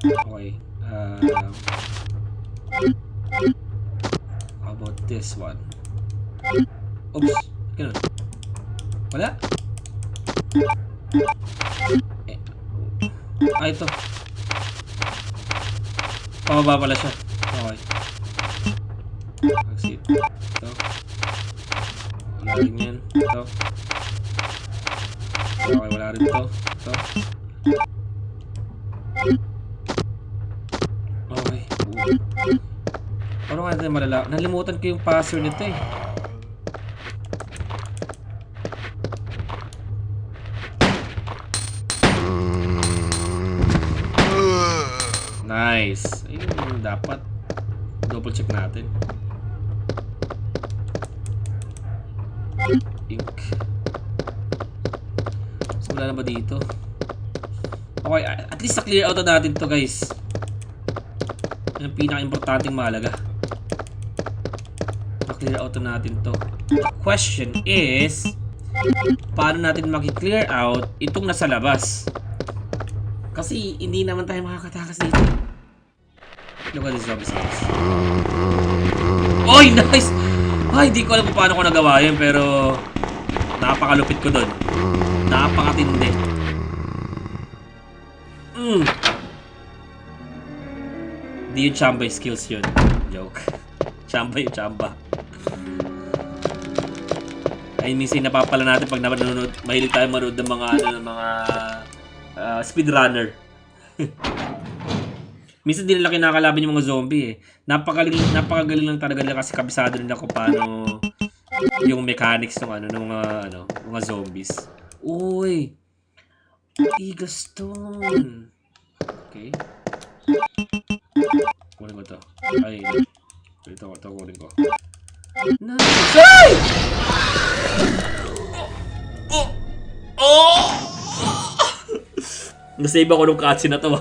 Okay. How about this one? Oops. Ganun. Wala? Ito. Pababa pala siya. Okay. Exit. Ito. Wala rin yan. Ito. Okay, wala rin ito. Ito. Okay. Paano kaya natin malala? Nalimutan ko yung password nito eh. Nice. Ayun yung dapat. Double check natin. Ink. So, wala na ba dito? Okay, at least na-clear out na natin to guys. Yung pinaka-importanting mahalaga. Na-clear out na natin to. The question is, paano natin maki-clear out itong nasa labas? Kasi hindi naman tayo makakatakas dito. Look at this zombie guys. Oy, nice! Ay, di ko alam kung paano ko nagawa yun, pero napakalupit ko dun. Napakatindi. Di yung chamba yung skills yun. Joke. Chamba yung chamba. Ay, minsan napapala natin pag nanonood. Mahilig tayo manood ng mga speedrunner. Minsan din nila kinakalaban yung mga zombie eh. Napakagaling lang talaga nila kasi kabisado nila kung paano yung mechanics ng mga zombies. Uy! Igaston! Okay. Kunin ko to. Ay, ito kunin ko. Nice! Ay! Nasave ako nung cutscene na to.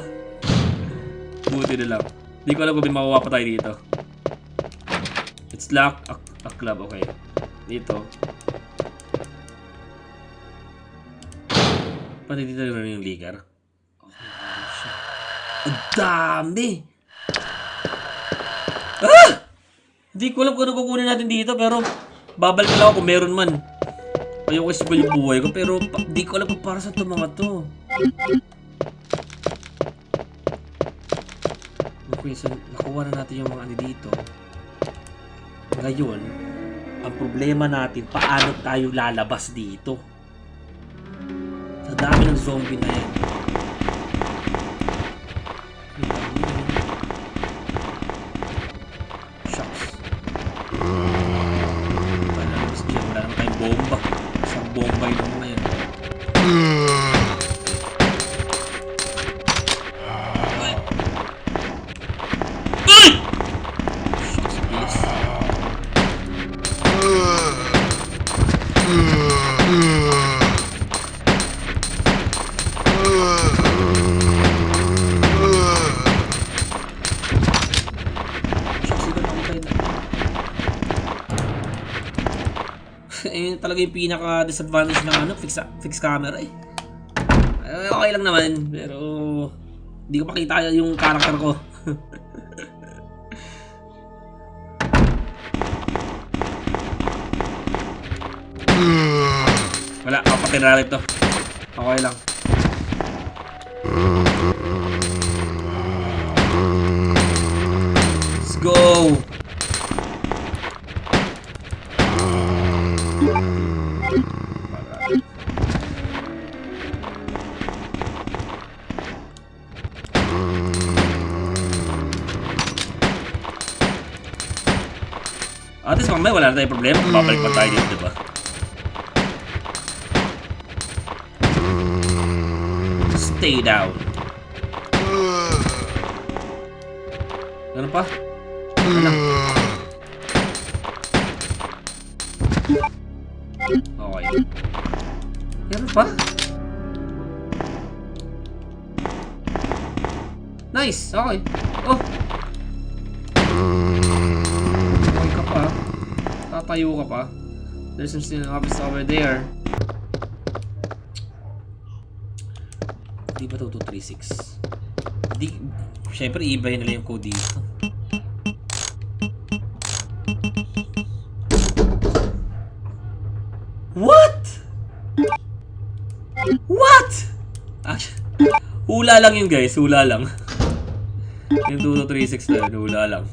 Buti na lang. Hindi ko alam kung may makuha pa tayo dito. It's lock a club. Okay. Dito. Pati dito yung ligar. Ang dami! Ah! Hindi ko alam kung ano kukunin natin dito pero babalik lang ako kung meron man. Ayoko isipin yung buhay ko pero hindi ko alam kung para sa ito mga to. Okay, so nakuha na natin yung mga ano dito. Ngayon, ang problema natin, paano tayo lalabas dito? Sa dami ng zombie na yan. Shucks. Wala naman tayong bomba. Isang bomba yung mga yan. Talaga yung pinaka-disadvantage ng fix camera eh. Okay lang naman, pero hindi ko makita yung character ko. Wala, papatid na rin ito. Okay lang. Let's go! At least mamaya wala na tayong problema. Babalik pa tayo dito, diba? Stay down. Ganun pa? Ano? Okay. Ganun pa? Nice! Okay. Oh! Okay ka pa. Tatayo ka pa. There's some still office over there. Di ba ito 236? Siyempre, iba nila yung code dito. What? What? Hula lang yun, guys. Hula lang. Yung 2236 na yun. Hula lang.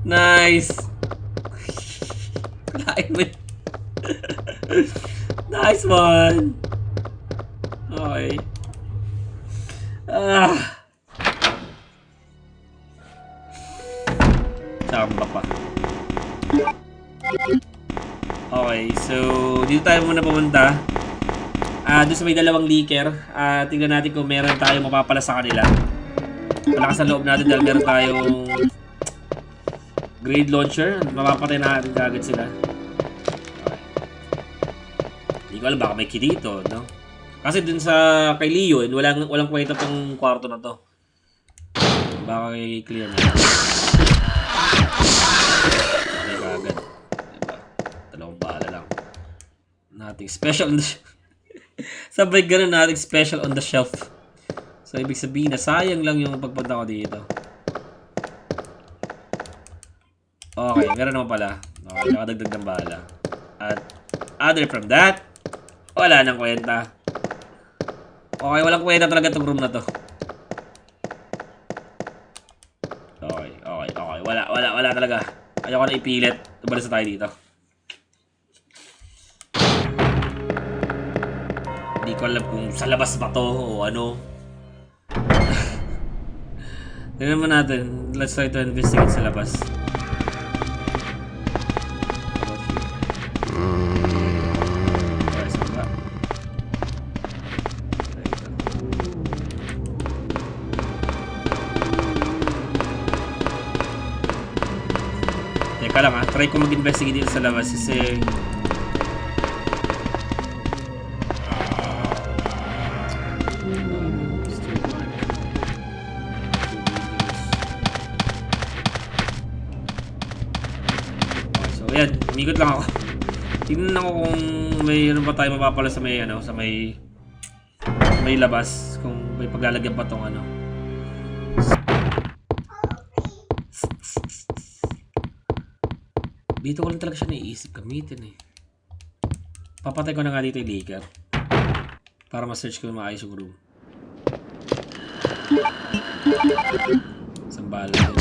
Nice. Nice one. Okay. Samba pa. Okay, so dito tayo muna pumunta. Doon sa may dalawang leaker. Tingnan natin kung meron tayong mapapala sa kanila. Malakas sa loob natin dahil meron tayong grenade launcher. Mapapatay natin agad sila. Hindi ko alam, baka may key dito, no? Kasi dun sa kay Leon, walang kwenta tong kwarto na to. Baka clear na. Okay, agad. Diba? Dalawang bala lang. Nothing special on the sabay ganun, nothing special on the shelf. So, ibig sabihin na sayang lang yung pagpunta ko dito. Okay, meron naman pala. Okay, nakadagdag ng bala. At other from that, wala nang kwenta. Okay, walang kwenta talaga itong room na to. Okay. Wala talaga. Ayoko na ipilit. Tumalis na tayo dito. Hindi ko alam kung sa labas ba to o ano. Tignan naman natin. Let's try to investigate sa labas. Teka lang try ko mag-investigate dito sa labas kasi so ayan, umikot lang ako. Tingnan ako kung mayroon pa tayo mapapala sa may sa may labas, kung may paglalagyan pa tong Dito ko lang talaga siya naiisip gamitin eh. Papatay ko na nga dito yung leaker para ma-search ko yung maayos yung room. Isang bala din.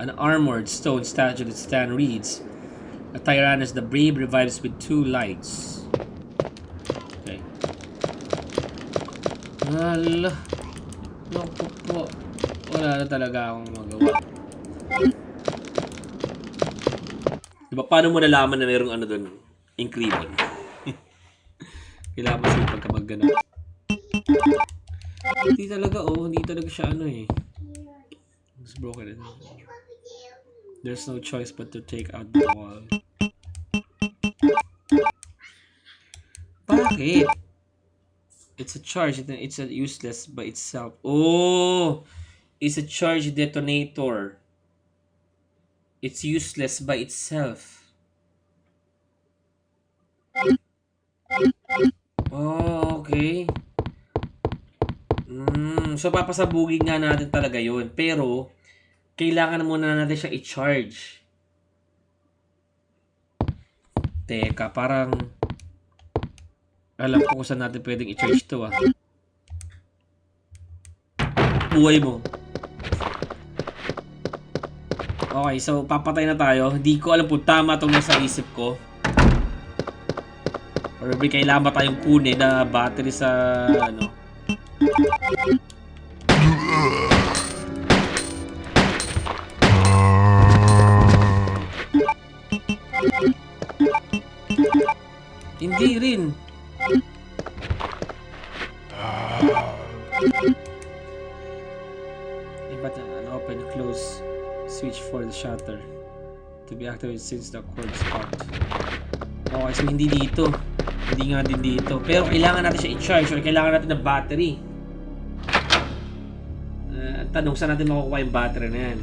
An armored stone statue that Stan reads, "A Tyrannus the Brave revives with 2 lights." Okay. Hala. Naku po. Wala na talaga akong magawa. Diba, paano mo nalaman na mayroong doon? Ink ribbon. Kailangan mo sipag ka mag-ganap. Hindi talaga siya eh. It's broken. There's no choice but to take out the wall. Bakit? It's a charge. It's a useless by itself. Oh! It's a charge detonator. It's useless by itself. Oh, okay. So, papasabugin nga natin talaga yun. Pero, kailangan muna natin siya i-charge. Teka, parang alam ko kung saan natin pwedeng i-charge to Buhay mo. Okay, so papatay na tayo. Hindi ko alam kung tama itong nasa isip ko. Or may kailangan ba tayong kunin na battery sa Hindi rin. But an open close switch for the shutter to be activated since the cord is popped. Okay, so hindi dito. Hindi nga din dito. Pero kailangan natin siya i-charge or kailangan natin ng battery. Tanong, saan natin makukuha yung battery na yan?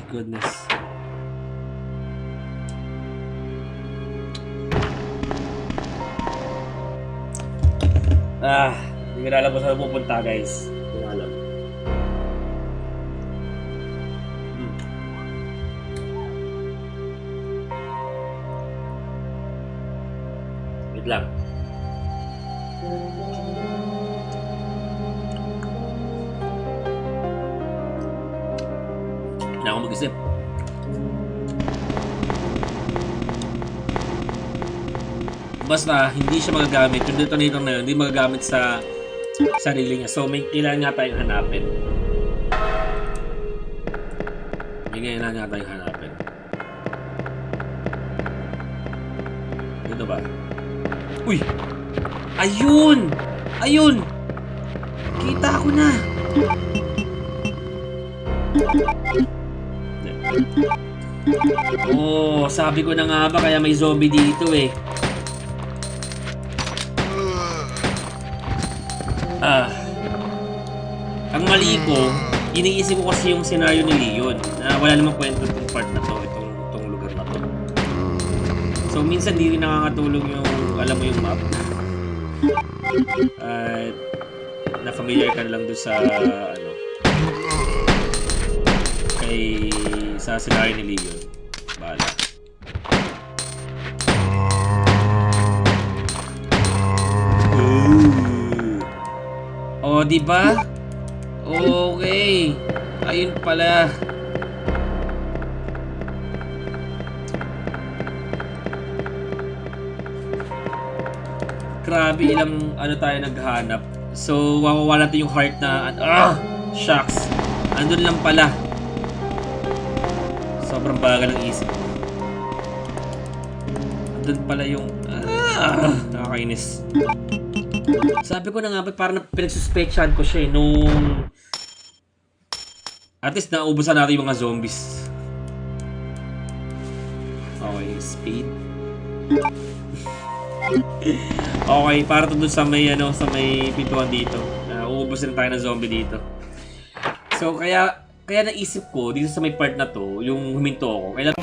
goodness. Hindi ko na alam kung saan pupunta, guys. Hindi ko na alam. Wait lang. Hindi na ako mag-isip. Basta, hindi siya magagamit. Yung detonator na yun, hindi magagamit sa sarili niya. So, may kailangan nga tayong hanapin. May kailangan nga tayong hanapin. Dito ba? Uy! Ayun! Ayun! Kita ko na! Oh, sabi ko na nga ba kaya may zombie dito eh. Ang mali ko, iniisip ko kasi yung senaryo ni Leon na wala namang kwento itong part na to, itong lugar na to. So minsan di rin nakakatulong yung, alam mo yung map. At na familiar ka lang doon sa ano, sa senaryo ni Leon. Bahala. Oh, di ba? Okay. Ayun pala. Grabe, ilang ano tayo naghahanap. So, wawawa natin yung heart na shucks. Andun lang pala. Sobrang bagal ng isip. Andun pala yung nakakainis. Sabi ko na nga, parang pinagsuspectyan ko siya eh, nung at least naubusan natin yung mga zombies. Okay, speed. Okay, para to dun sa may ano, sa may pintuan dito. Uubusin tayo ng zombie dito. So kaya naisip ko dito sa may part na to, yung huminto ako. Kailan